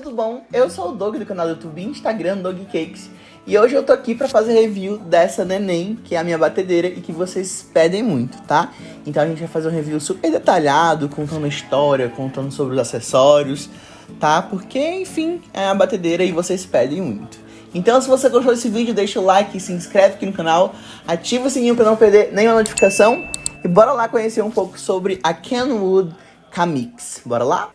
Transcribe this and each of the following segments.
tudo bom? Eu sou o Doug do canal do YouTube e Instagram Doug Cakes. E hoje eu tô aqui pra fazer review dessa neném, que é a minha batedeira e que vocês pedem muito, tá? Então a gente vai fazer um review super detalhado, contando a história, contando sobre os acessórios, tá? Porque, enfim, é a batedeira e vocês pedem muito. Então se você gostou desse vídeo, deixa o like, se inscreve aqui no canal, ativa o sininho pra não perder nenhuma notificação. E bora lá conhecer um pouco sobre a Kenwood Kamix. Bora lá?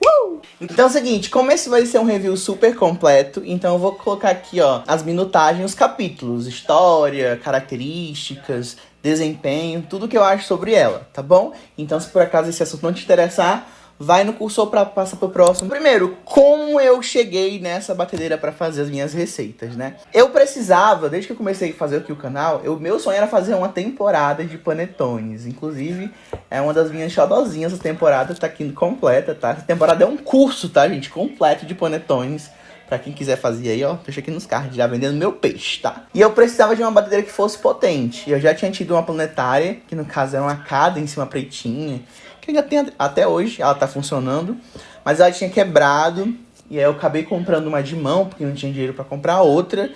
Então é o seguinte, como esse vai ser um review super completo, então eu vou colocar aqui, ó, as minutagens, os capítulos, história, características, desempenho, tudo que eu acho sobre ela, tá bom? Então se por acaso esse assunto não te interessar, vai no cursor para passar pro próximo. Primeiro, como eu cheguei nessa batedeira para fazer as minhas receitas, né? Eu precisava, desde que eu comecei a fazer aqui o canal, meu sonho era fazer uma temporada de panetones. Inclusive, é uma das minhas xodozinhas, essa temporada tá aqui completa, tá? Essa temporada é um curso, tá, gente? Completo de panetones. Pra quem quiser fazer aí, ó, deixa aqui nos cards, já vendendo meu peixe, tá? E eu precisava de uma batedeira que fosse potente. Eu já tinha tido uma planetária, que no caso era uma Cadence, uma pretinha, que ainda tem até hoje, ela tá funcionando. Mas ela tinha quebrado, e aí eu acabei comprando uma de mão, porque não tinha dinheiro pra comprar outra,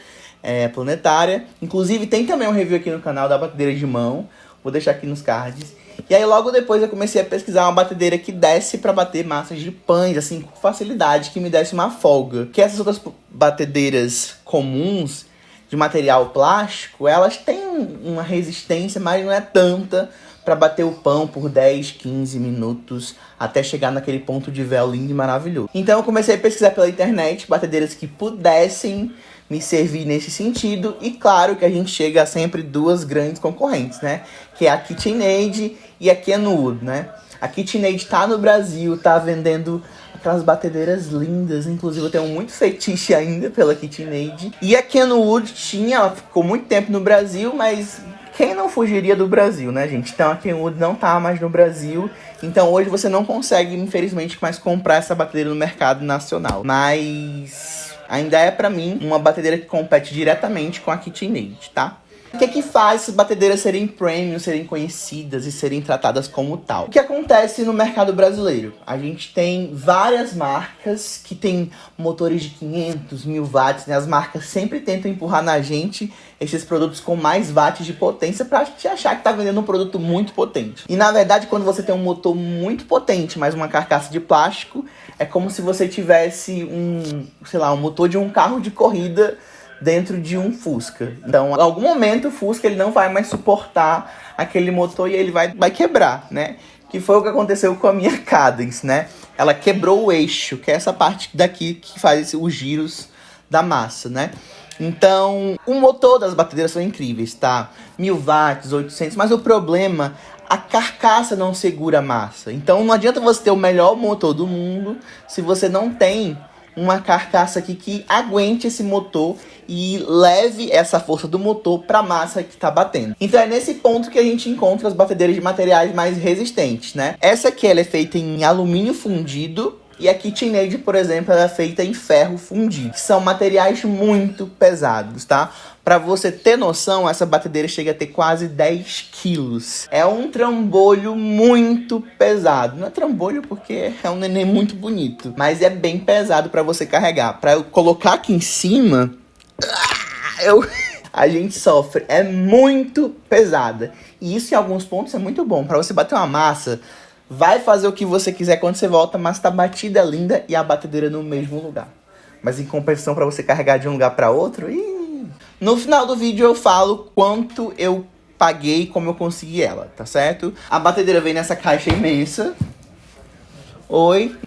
planetária. Inclusive tem também um review aqui no canal da batedeira de mão, vou deixar aqui nos cards. E aí logo depois eu comecei a pesquisar uma batedeira que desse pra bater massas de pães, assim, com facilidade, que me desse uma folga. Porque essas outras batedeiras comuns, de material plástico, elas têm uma resistência, mas não é tanta pra bater o pão por 10, 15 minutos, até chegar naquele ponto de véu lindo e maravilhoso. Então eu comecei a pesquisar pela internet batedeiras que pudessem me servir nesse sentido, e claro que a gente chega a sempre duas grandes concorrentes, né? Que é a KitchenAid e a Kenwood, né? A KitchenAid tá no Brasil, tá vendendo aquelas batedeiras lindas, inclusive eu tenho muito fetiche ainda pela KitchenAid. E a Kenwood ela ficou muito tempo no Brasil, mas quem não fugiria do Brasil, né, gente? Então a Kenwood não tá mais no Brasil, então hoje você não consegue, infelizmente, mais comprar essa batedeira no mercado nacional. Mas ainda é, pra mim, uma batedeira que compete diretamente com a KitchenAid, tá? O que faz essas batedeiras serem premium, serem conhecidas e serem tratadas como tal? O que acontece no mercado brasileiro? A gente tem várias marcas que tem motores de 500, 1000 watts, né? As marcas sempre tentam empurrar na gente esses produtos com mais watts de potência pra gente achar que tá vendendo um produto muito potente. E na verdade, quando você tem um motor muito potente, mas uma carcaça de plástico, é como se você tivesse um motor de um carro de corrida dentro de um Fusca. Então, em algum momento o Fusca ele não vai mais suportar aquele motor e ele vai quebrar, né? Que foi o que aconteceu com a minha Cadence, né? Ela quebrou o eixo, que é essa parte daqui que faz os giros da massa, né? Então, o motor das batedeiras são incríveis, tá? 1000 watts, 800, mas o problema, a carcaça não segura a massa. Então, não adianta você ter o melhor motor do mundo se você não tem uma carcaça aqui que aguente esse motor e leve essa força do motor para a massa que está batendo. Então é nesse ponto que a gente encontra as batedeiras de materiais mais resistentes, né? Essa aqui ela é feita em alumínio fundido e a KitchenAid, por exemplo, ela é feita em ferro fundido, que são materiais muito pesados, tá? Pra você ter noção, essa batedeira chega a ter quase 10 quilos. É um trambolho muito pesado. Não é trambolho porque é um neném muito bonito, mas é bem pesado pra você carregar. Pra eu colocar aqui em cima, a gente sofre. É muito pesada. E isso em alguns pontos é muito bom. Pra você bater uma massa, vai fazer o que você quiser quando você volta, mas tá batida, linda e a batedeira no mesmo lugar. Mas em compensação, pra você carregar de um lugar pra outro, no final do vídeo eu falo quanto eu paguei e como eu consegui ela, tá certo? A batedeira vem nessa caixa imensa.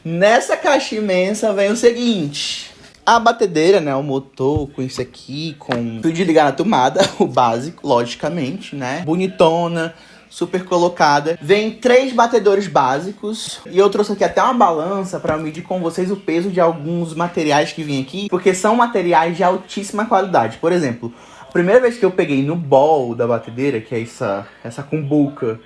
Nessa caixa imensa vem o seguinte: a batedeira, né, o motor com isso aqui, com fio de ligar na tomada, o básico, logicamente, né? Bonitona, super colocada. Vem 3 batedores básicos. E eu trouxe aqui até uma balança para medir com vocês o peso de alguns materiais que vêm aqui, porque são materiais de altíssima qualidade. Por exemplo, a primeira vez que eu peguei no bowl da batedeira, que é essa cumbuca,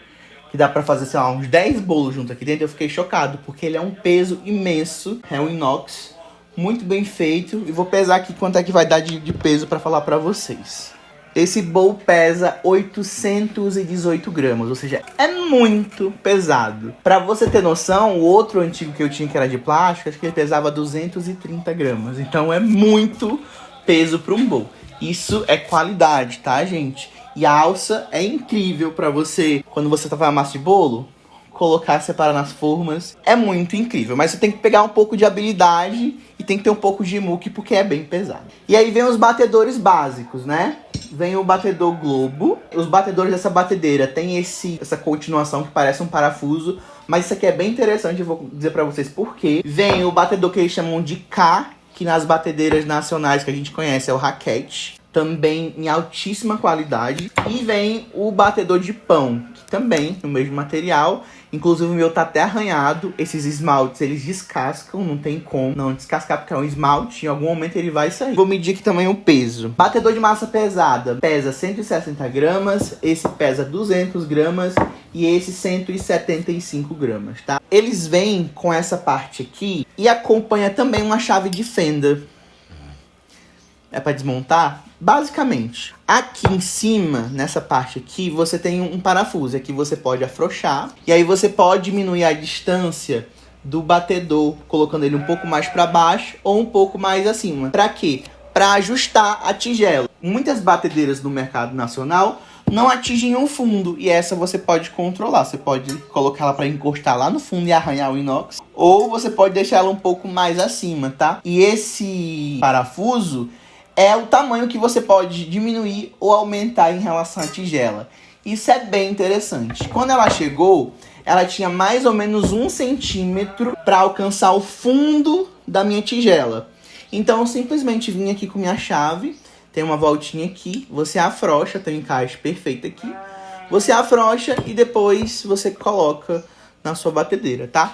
que dá pra fazer, sei lá, uns 10 bolos junto aqui dentro, eu fiquei chocado, porque ele é um peso imenso, é um inox, muito bem feito. E vou pesar aqui quanto é que vai dar de peso pra falar pra vocês. Esse bowl pesa 818 gramas, ou seja, é muito pesado. Pra você ter noção, o outro antigo que eu tinha, que era de plástico, acho que ele pesava 230 gramas. Então é muito peso para um bowl. Isso é qualidade, tá, gente? E a alça é incrível pra você, quando você tá fazendo massa de bolo, colocar, separar nas formas. É muito incrível, mas você tem que pegar um pouco de habilidade e tem que ter um pouco de muque, porque é bem pesado. E aí vem os batedores básicos, né? Vem o batedor globo. Os batedores dessa batedeira tem essa continuação que parece um parafuso, mas isso aqui é bem interessante, eu vou dizer pra vocês por quê. Vem o batedor que eles chamam de K, que nas batedeiras nacionais que a gente conhece é o raquete, também em altíssima qualidade. E vem o batedor de pão, que também no mesmo material. Inclusive o meu tá até arranhado. Esses esmaltes, eles descascam, não tem como não descascar, porque é um esmalte, em algum momento ele vai sair. Vou medir aqui também o peso. Batedor de massa pesada pesa 160 gramas, esse pesa 200 gramas e esse 175 gramas, tá? Eles vêm com essa parte aqui e acompanha também uma chave de fenda. É para desmontar? Basicamente, aqui em cima, nessa parte aqui, você tem um parafuso. Aqui você pode afrouxar. E aí você pode diminuir a distância do batedor, colocando ele um pouco mais para baixo ou um pouco mais acima. Para quê? Para ajustar a tigela. Muitas batedeiras no mercado nacional não atingem o fundo. E essa você pode controlar. Você pode colocar ela para encostar lá no fundo e arranhar o inox. Ou você pode deixar ela um pouco mais acima, tá? E esse parafuso é o tamanho que você pode diminuir ou aumentar em relação à tigela. Isso é bem interessante. Quando ela chegou, ela tinha mais ou menos 1 centímetro para alcançar o fundo da minha tigela. Então eu simplesmente vim aqui com minha chave, tem uma voltinha aqui, você afrouxa, tem um encaixe perfeito aqui. Você afrouxa e depois você coloca na sua batedeira, tá?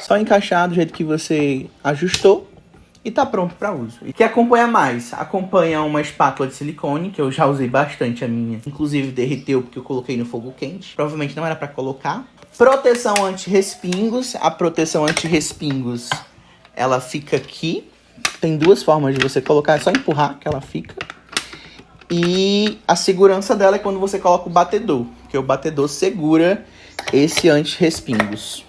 Só encaixar do jeito que você ajustou e tá pronto para uso. E que acompanha mais? Acompanha uma espátula de silicone, que eu já usei bastante a minha. Inclusive derreteu porque eu coloquei no fogo quente. Provavelmente não era para colocar. Proteção anti-respingos. A proteção anti-respingos, ela fica aqui. Tem 2 formas de você colocar, é só empurrar que ela fica. E a segurança dela é quando você coloca o batedor, porque o batedor segura esse anti-respingos.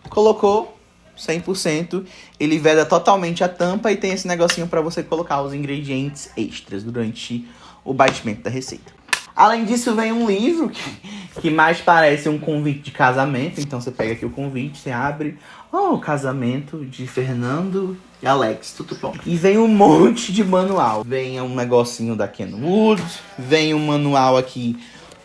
Colocou 100%, ele veda totalmente a tampa e tem esse negocinho para você colocar os ingredientes extras durante o batimento da receita. Além disso, vem um livro que mais parece um convite de casamento. Então você pega aqui o convite, você abre, o casamento de Fernando e Alex, tudo bom. E vem um monte de manual. Vem um negocinho da Kenwood, vem um manual aqui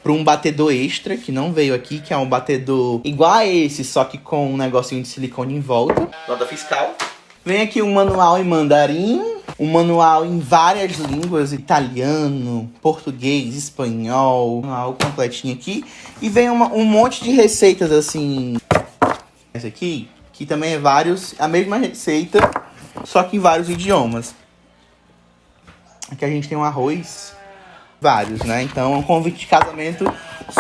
para um batedor extra, que não veio aqui, que é um batedor igual a esse, só que com um negocinho de silicone em volta. Nota fiscal. Vem aqui um manual em mandarim, um manual em várias línguas, italiano, português, espanhol, um manual completinho aqui. E vem um monte de receitas assim. Essa aqui, que também é a mesma receita, só que em vários idiomas. Aqui a gente tem um arroz, vários, né? Então é um convite de casamento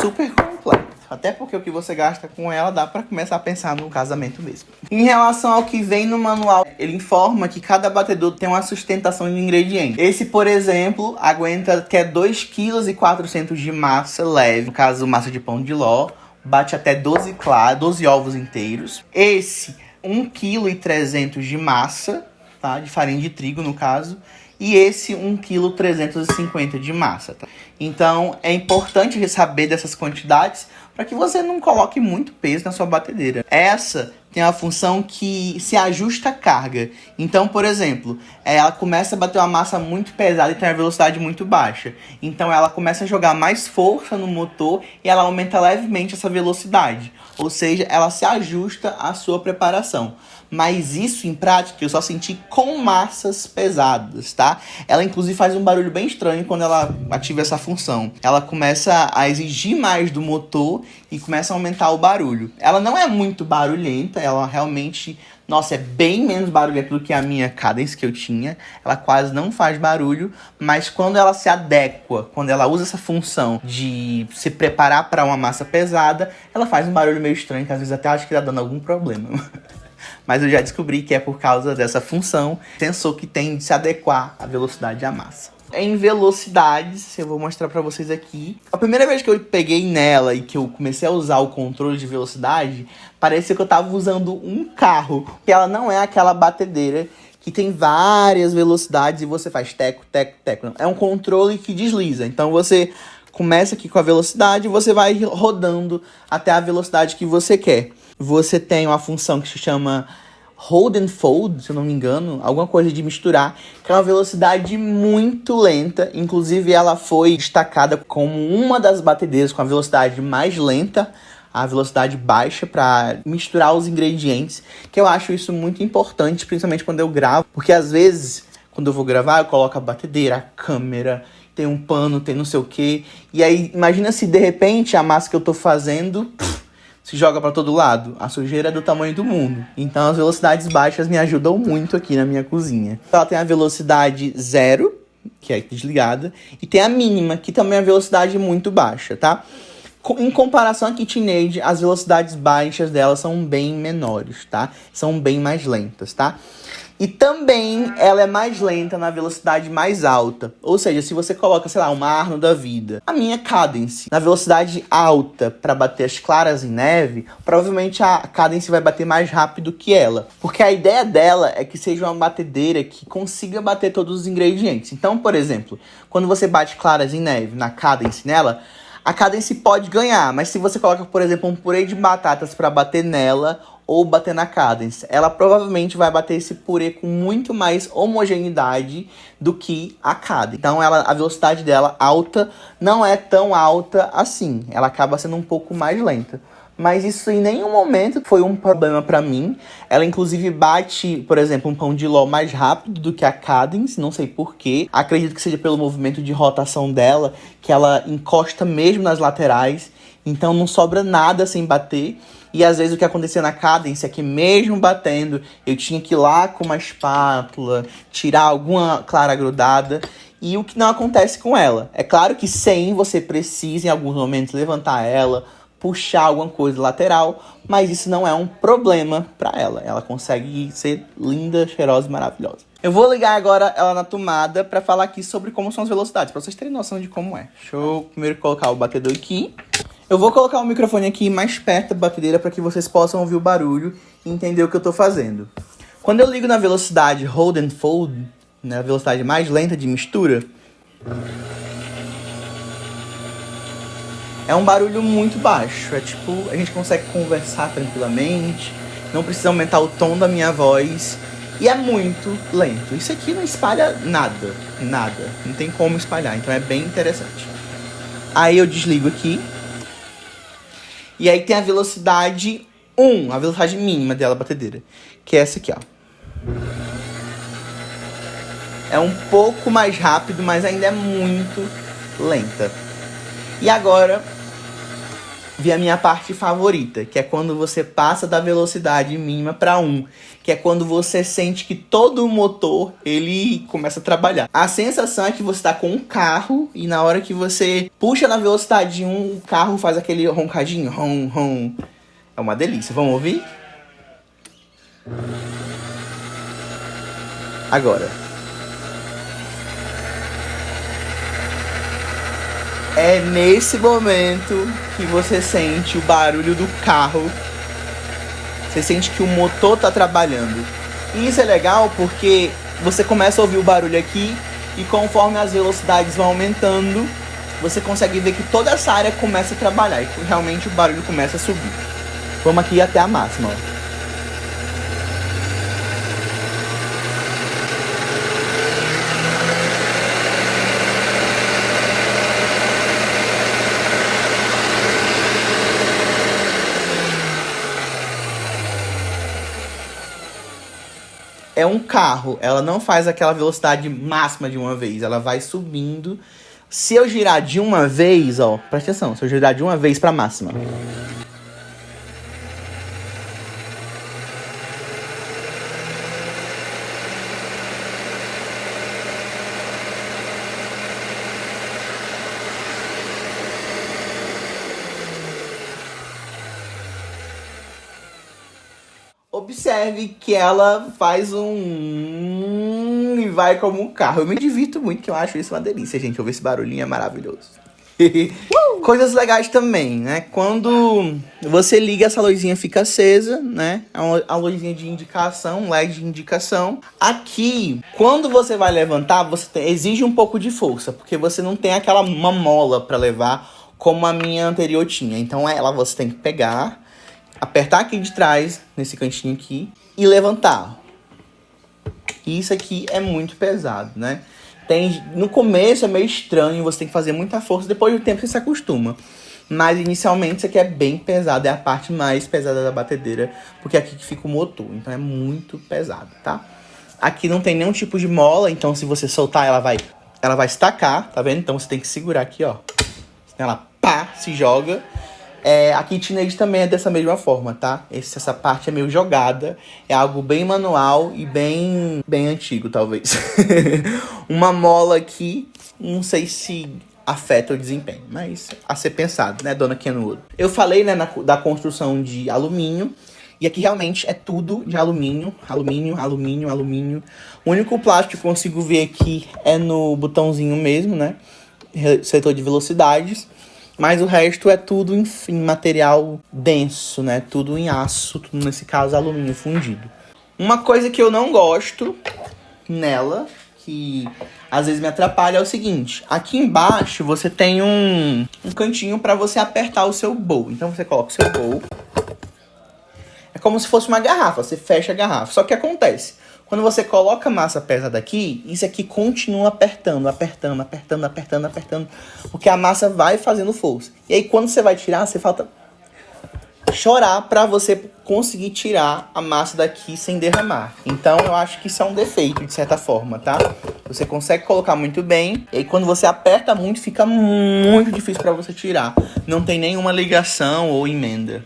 super completo. Até porque o que você gasta com ela dá pra começar a pensar no casamento mesmo. Em relação ao que vem no manual, ele informa que cada batedor tem uma sustentação de ingredientes. Esse, por exemplo, aguenta que é 2,4 kg de massa leve, no caso massa de pão de ló, bate até 12 ovos inteiros. Esse, 1,3 kg de massa, tá? De farinha de trigo, no caso. E esse 1,350 kg de massa, tá? Então, é importante saber dessas quantidades para que você não coloque muito peso na sua batedeira. Essa tem uma função que se ajusta a carga. Então, por exemplo, ela começa a bater uma massa muito pesada e tem uma velocidade muito baixa. Então, ela começa a jogar mais força no motor e ela aumenta levemente essa velocidade. Ou seja, ela se ajusta à sua preparação. Mas isso, em prática, eu só senti com massas pesadas, tá? Ela, inclusive, faz um barulho bem estranho quando ela ativa essa função. Ela começa a exigir mais do motor e começa a aumentar o barulho. Ela não é muito barulhenta, ela realmente... Nossa, é bem menos barulhenta do que a minha Cadence que eu tinha. Ela quase não faz barulho, mas quando ela se adequa, quando ela usa essa função de se preparar para uma massa pesada, ela faz um barulho meio estranho, que às vezes até acho que tá dando algum problema. mas eu já descobri que é por causa dessa função, sensor que tem de se adequar à velocidade da massa. Em velocidades, eu vou mostrar pra vocês aqui. A primeira vez que eu peguei nela e que eu comecei a usar o controle de velocidade, parecia que eu tava usando um carro, porque ela não é aquela batedeira que tem várias velocidades e você faz teco, teco, teco. É um controle que desliza. Então você começa aqui com a velocidade e você vai rodando até a velocidade que você quer. Você tem uma função que se chama Hold and Fold, se eu não me engano, alguma coisa de misturar, que é uma velocidade muito lenta. Inclusive ela foi destacada como uma das batedeiras com a velocidade mais lenta, a velocidade baixa, para misturar os ingredientes, que eu acho isso muito importante, principalmente quando eu gravo, porque às vezes, quando eu vou gravar, eu coloco a batedeira, a câmera, tem um pano, tem não sei o que, e aí imagina se de repente a massa que eu tô fazendo se joga para todo lado, a sujeira é do tamanho do mundo. Então as velocidades baixas me ajudam muito aqui na minha cozinha. Ela tem a velocidade 0, que é desligada, e tem a mínima, que também é a velocidade muito baixa, tá? Em comparação à KitchenAid, as velocidades baixas dela são bem menores, tá? São bem mais lentas, tá? E também ela é mais lenta na velocidade mais alta. Ou seja, se você coloca, sei lá, uma Arno da vida, a minha Cadence, na velocidade alta para bater as claras em neve, provavelmente a Cadence vai bater mais rápido que ela. Porque a ideia dela é que seja uma batedeira que consiga bater todos os ingredientes. Então, por exemplo, quando você bate claras em neve na Cadence nela, a Cadence pode ganhar, mas se você coloca, por exemplo, um purê de batatas para bater nela ou bater na Cadence, ela provavelmente vai bater esse purê com muito mais homogeneidade do que a Cadence. Então a velocidade dela alta não é tão alta assim, ela acaba sendo um pouco mais lenta. Mas isso em nenhum momento foi um problema pra mim. Ela inclusive bate, por exemplo, um pão de ló mais rápido do que a Cadence, não sei porquê. Acredito que seja pelo movimento de rotação dela, que ela encosta mesmo nas laterais, então não sobra nada sem bater. E às vezes o que acontecia na Cadence é que mesmo batendo, eu tinha que ir lá com uma espátula, tirar alguma clara grudada. E o que não acontece com ela. É claro que sem você precisa em alguns momentos levantar ela, puxar alguma coisa lateral, mas isso não é um problema pra ela. Ela consegue ser linda, cheirosa e maravilhosa. Eu vou ligar agora ela na tomada pra falar aqui sobre como são as velocidades, pra vocês terem noção de como é. Deixa eu primeiro colocar o batedor aqui. Eu vou colocar o microfone aqui mais perto da batedeira para que vocês possam ouvir o barulho e entender o que eu tô fazendo. Quando eu ligo na velocidade Hold and Fold, na velocidade mais lenta de mistura, é um barulho muito baixo. É tipo, a gente consegue conversar tranquilamente, não precisa aumentar o tom da minha voz, e é muito lento. Isso aqui não espalha nada, nada. Não tem como espalhar, então é bem interessante. Aí eu desligo aqui. E aí tem a velocidade 1, a velocidade mínima dela, batedeira, que é essa aqui, ó. É um pouco mais rápido, mas ainda é muito lenta. E agora vem a minha parte favorita, que é quando você passa da velocidade mínima para 1, que é quando você sente que todo o motor ele começa a trabalhar. A sensação é que você está com um carro e na hora que você puxa na velocidade 1, o carro faz aquele roncadinho, ron, ron. É uma delícia. Vamos ouvir? Agora. É nesse momento que você sente o barulho do carro. Você sente que o motor tá trabalhando. E isso é legal porque você começa a ouvir o barulho aqui e conforme as velocidades vão aumentando, você consegue ver que toda essa área começa a trabalhar e realmente o barulho começa a subir. Vamos aqui até a máxima, ó. É um carro, ela não faz aquela velocidade máxima de uma vez, ela vai subindo. Se eu girar de uma vez, ó, presta atenção, se eu girar de uma vez pra máxima. Observe que ela faz e vai como um carro. Eu me divirto muito, que eu acho isso uma delícia, gente. Ouvir esse barulhinho é maravilhoso. Coisas legais também, né? Quando você liga, essa luzinha fica acesa, né? É uma luzinha de indicação, um LED de indicação. Aqui, quando você vai levantar, exige um pouco de força, porque você não tem uma mola para levar como a minha anterior tinha. Então você tem que pegar, apertar aqui de trás, nesse cantinho aqui, e levantar. E isso aqui é muito pesado, né? No começo é meio estranho, você tem que fazer muita força, depois do tempo você se acostuma. Mas inicialmente isso aqui é bem pesado, é a parte mais pesada da batedeira, porque é aqui que fica o motor, então é muito pesado, tá? Aqui não tem nenhum tipo de mola, então se você soltar ela vai estacar, tá vendo? Então você tem que segurar aqui, ó. Ela se joga. A KitchenAid também é dessa mesma forma, tá? Essa parte é meio jogada. É algo bem manual e bem antigo, talvez. Uma mola aqui, não sei se afeta o desempenho, mas a ser pensado, né, dona Kenwood? Eu falei, né, da construção de alumínio. E aqui realmente é tudo de alumínio. Alumínio. O único plástico que eu consigo ver aqui é no botãozinho mesmo, né? Setor de velocidades. Mas o resto é tudo em material denso, né? Tudo em aço, tudo nesse caso alumínio fundido. Uma coisa que eu não gosto nela, que às vezes me atrapalha, é o seguinte. Aqui embaixo você tem um cantinho para você apertar o seu bowl. Então você coloca o seu bowl. É como se fosse uma garrafa, você fecha a garrafa. Só que acontece, quando você coloca a massa pesada aqui, isso aqui continua apertando, porque a massa vai fazendo força. E aí quando você vai tirar, você falta chorar pra você conseguir tirar a massa daqui sem derramar. Então eu acho que isso é um defeito, de certa forma, tá? Você consegue colocar muito bem, e aí quando você aperta muito, fica muito difícil pra você tirar. Não tem nenhuma ligação ou emenda.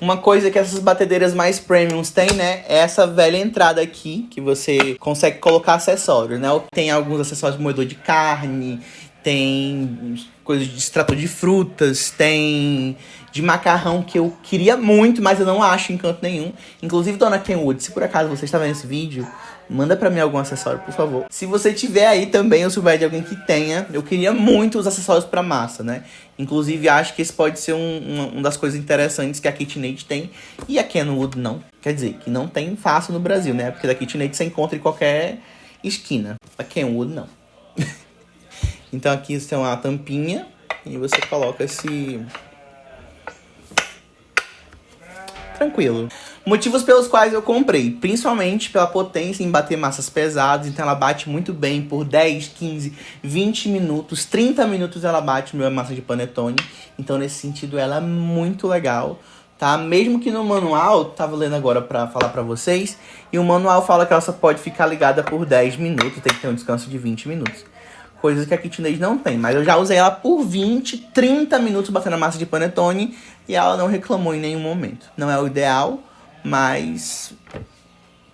Uma coisa que essas batedeiras mais premiums têm, né, é essa velha entrada aqui, que você consegue colocar acessórios, né? Tem alguns acessórios de moedor de carne, tem coisas de extrator de frutas, tem de macarrão que eu queria muito, mas eu não acho em canto nenhum. Inclusive, dona Kenwood, se por acaso você está vendo esse vídeo, manda pra mim algum acessório, por favor. Se você tiver aí também, ou souber de alguém que tenha, eu queria muito os acessórios pra massa, né? Inclusive, acho que esse pode ser uma das coisas interessantes que a KitchenAid tem e a Kenwood não. Quer dizer, que não tem fácil no Brasil, né? Porque da KitchenAid você encontra em qualquer esquina. A Kenwood não. Então aqui você tem uma tampinha e você coloca esse... Tranquilo. Motivos pelos quais eu comprei, principalmente pela potência em bater massas pesadas, então ela bate muito bem por 10, 15, 20 minutos, 30 minutos ela bate minha massa de panetone, então nesse sentido ela é muito legal, tá? Mesmo que no manual, tava lendo agora pra falar pra vocês, e o manual fala que ela só pode ficar ligada por 10 minutos, tem que ter um descanso de 20 minutos. Coisas que a KitchenAid não tem, mas eu já usei ela por 20, 30 minutos batendo a massa de panetone e ela não reclamou em nenhum momento. Não é o ideal, mas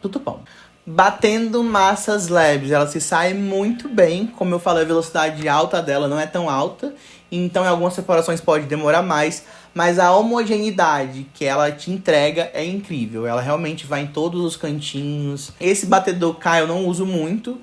tudo bom. Batendo massas leves, ela se sai muito bem. Como eu falei, a velocidade alta dela não é tão alta, então em algumas separações pode demorar mais, mas a homogeneidade que ela te entrega é incrível. Ela realmente vai em todos os cantinhos. Esse batedor K eu não uso muito.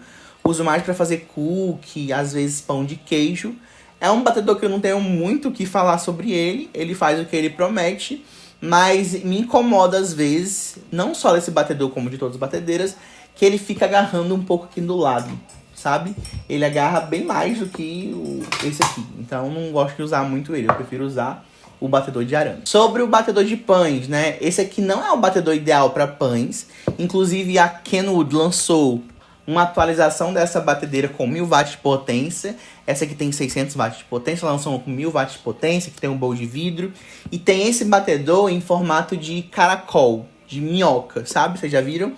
Uso mais para fazer cookie, às vezes pão de queijo. É um batedor que eu não tenho muito o que falar sobre ele. Ele faz o que ele promete, mas me incomoda às vezes, não só desse batedor como de todas as batedeiras, que ele fica agarrando um pouco aqui do lado, sabe? Ele agarra bem mais do que esse aqui. Então eu não gosto de usar muito ele, eu prefiro usar o batedor de arame. Sobre o batedor de pães, né? Esse aqui não é o batedor ideal para pães. Inclusive a Kenwood lançou uma atualização dessa batedeira com 1000 watts de potência. Essa aqui tem 600 watts de potência. Ela lançou uma com 1000 watts de potência, que tem um bowl de vidro. E tem esse batedor em formato de caracol, de minhoca, sabe? Vocês já viram?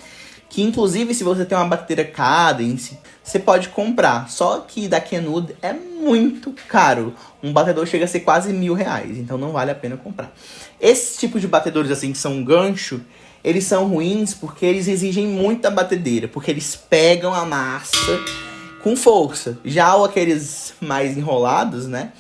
Que inclusive, se você tem uma batedeira Cadence, você pode comprar. Só que da Kenwood é muito caro. Um batedor chega a ser quase R$1000. Então não vale a pena comprar. Esses tipos de batedores assim, que são um gancho, eles são ruins porque eles exigem muito da batedeira, porque eles pegam a massa com força. Já aqueles mais enrolados, né,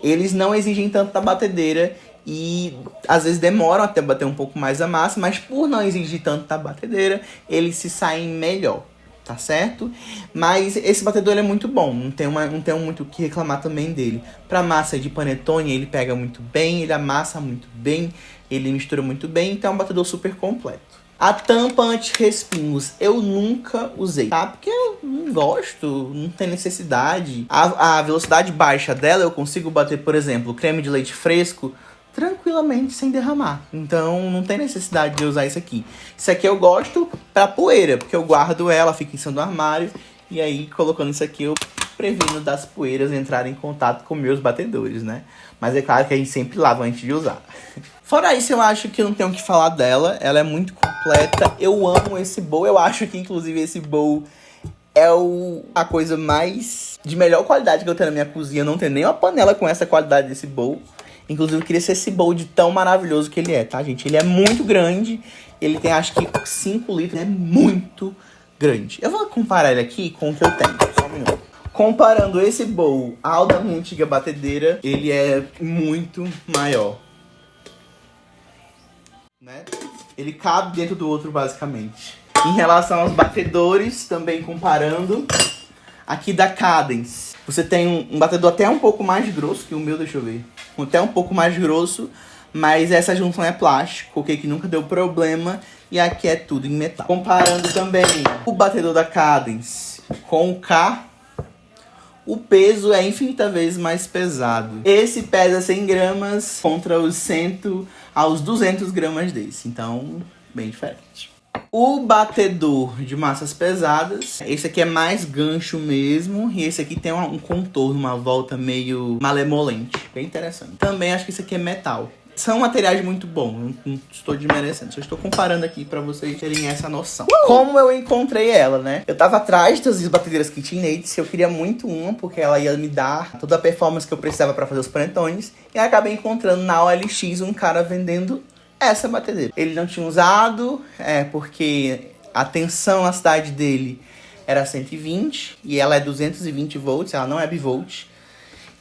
eles não exigem tanto da batedeira E às vezes demoram até bater um pouco mais a massa, mas por não exigir tanto da batedeira, eles se saem melhor, tá certo? Mas esse batedor é muito bom, não tenho muito o que reclamar também dele. Pra massa de panetone, ele pega muito bem, ele amassa muito bem, ele mistura muito bem, então é um batedor super completo. A tampa anti-respingos eu nunca usei, tá? Porque eu não gosto, não tem necessidade. A velocidade baixa dela eu consigo bater, por exemplo, creme de leite fresco tranquilamente sem derramar. Então não tem necessidade de usar isso aqui. Isso aqui eu gosto pra poeira, porque eu guardo ela, fica em cima do armário. E aí, colocando isso aqui, eu previno das poeiras entrarem em contato com meus batedores, né? Mas é claro que a gente sempre lava antes de usar. Fora isso, eu acho que eu não tenho o que falar dela. Ela é muito completa. Eu amo esse bowl. Eu acho que, inclusive, esse bowl é a coisa mais de melhor qualidade que eu tenho na minha cozinha. Eu não tenho nem uma panela com essa qualidade desse bowl. Inclusive, eu queria ser esse bowl de tão maravilhoso que ele é, tá, gente? Ele é muito grande. Ele tem, acho que, 5 litros. É muito grande. Eu vou comparar ele aqui com o que eu tenho. Só um minuto. Comparando esse bowl ao da minha antiga batedeira, ele é muito maior. Né? Ele cabe dentro do outro, basicamente. Em relação aos batedores, também comparando, aqui da Cadence, você tem um batedor até um pouco mais grosso que o meu, deixa eu ver. Até um pouco mais grosso, mas essa junção é plástico, ok? Que nunca deu problema. E aqui é tudo em metal. Comparando também o batedor da Cadence com o K, o peso é infinitas vezes mais pesado. Esse pesa 100 gramas contra os 100 aos 200 gramas desse. Então, bem diferente. O batedor de massas pesadas, esse aqui é mais gancho mesmo. E esse aqui tem um contorno, uma volta meio malemolente. Bem interessante. Também acho que esse aqui é metal. São materiais muito bons, não estou desmerecendo, só estou comparando aqui pra vocês terem essa noção. Como eu encontrei ela, né? Eu tava atrás das batedeiras KitchenAid, eu queria muito uma, porque ela ia me dar toda a performance que eu precisava pra fazer os panetones. E acabei encontrando na OLX um cara vendendo essa batedeira. Ele não tinha usado, porque a tensão na cidade dele era 120 e ela é 220 volts, ela não é bivolt.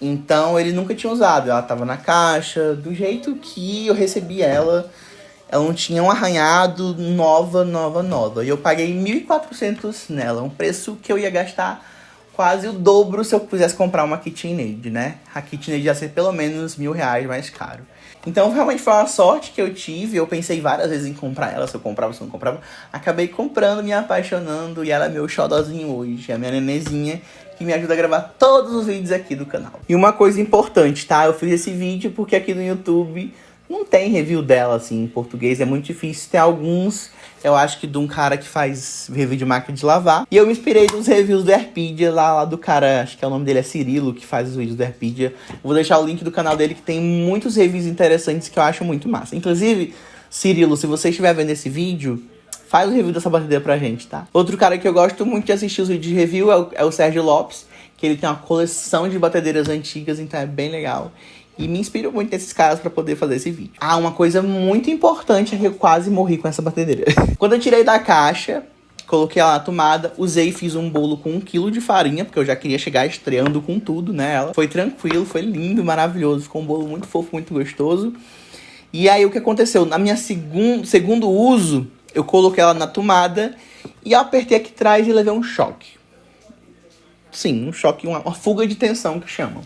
Então ele nunca tinha usado, ela tava na caixa, do jeito que eu recebi ela não tinha um arranhado nova. E eu paguei 1.400 nela, um preço que eu ia gastar quase o dobro se eu quisesse comprar uma KitchenAid, né? A KitchenAid ia ser pelo menos R$1.000 mais caro. Então realmente foi uma sorte que eu tive, eu pensei várias vezes em comprar ela, se eu comprava, se eu não comprava. Acabei comprando, me apaixonando e ela é meu xodozinho hoje, é a minha nenezinha que me ajuda a gravar todos os vídeos aqui do canal. E uma coisa importante, tá? Eu fiz esse vídeo porque aqui no YouTube não tem review dela, assim, em português. É muito difícil. Tem alguns, eu acho que de um cara que faz review de máquina de lavar. E eu me inspirei nos reviews do Airpedia, lá do cara, acho que o nome dele é Cirilo, que faz os vídeos do Airpedia. Vou deixar o link do canal dele, que tem muitos reviews interessantes que eu acho muito massa. Inclusive, Cirilo, se você estiver vendo esse vídeo, faz o review dessa batedeira pra gente, tá? Outro cara que eu gosto muito de assistir os vídeos de review é o Sérgio Lopes, que ele tem uma coleção de batedeiras antigas, então é bem legal. E me inspiro muito nesses caras pra poder fazer esse vídeo. Ah, uma coisa muito importante é que eu quase morri com essa batedeira. Quando eu tirei da caixa, coloquei ela na tomada, usei e fiz um bolo com 1 kg de farinha, porque eu já queria chegar estreando com tudo, né? Ela foi tranquilo, foi lindo, maravilhoso. Ficou um bolo muito fofo, muito gostoso. E aí o que aconteceu? Na minha segundo uso, eu coloquei ela na tomada e apertei aqui atrás e levei um choque. Sim, um choque, uma fuga de tensão que chamam.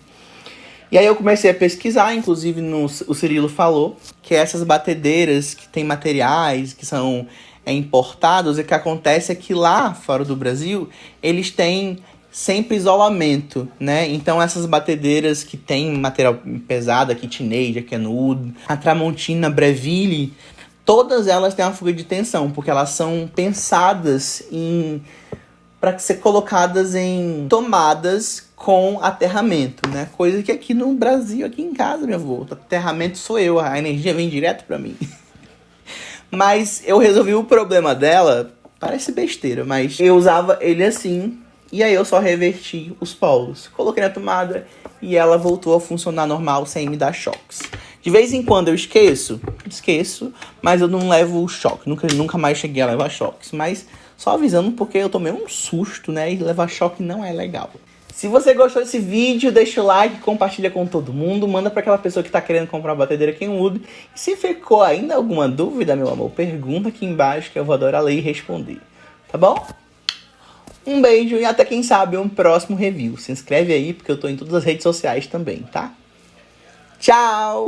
E aí eu comecei a pesquisar, inclusive o Cirilo falou que essas batedeiras que tem materiais que são importados, o que acontece é que lá fora do Brasil, eles têm sempre isolamento, né? Então essas batedeiras que tem material pesado, a KitchenAid, a Kenwood, a Tramontina, a Breville, todas elas têm uma fuga de tensão, porque elas são pensadas para ser colocadas em tomadas com aterramento, né? Coisa que aqui no Brasil, aqui em casa, meu avô, o aterramento sou eu, a energia vem direto para mim. Mas eu resolvi o problema dela, parece besteira, mas eu usava ele assim, e aí eu só reverti os polos. Coloquei na tomada e ela voltou a funcionar normal sem me dar choques. De vez em quando eu esqueço, mas eu não levo choque. Nunca mais cheguei a levar choques. Mas só avisando porque eu tomei um susto, né? E levar choque não é legal. Se você gostou desse vídeo, deixa o like, compartilha com todo mundo, manda pra aquela pessoa que tá querendo comprar uma batedeira Kenwood. E se ficou ainda alguma dúvida, meu amor, pergunta aqui embaixo que eu vou adorar ler e responder. Tá bom? Um beijo e até quem sabe um próximo review. Se inscreve aí porque eu tô em todas as redes sociais também, tá? Tchau!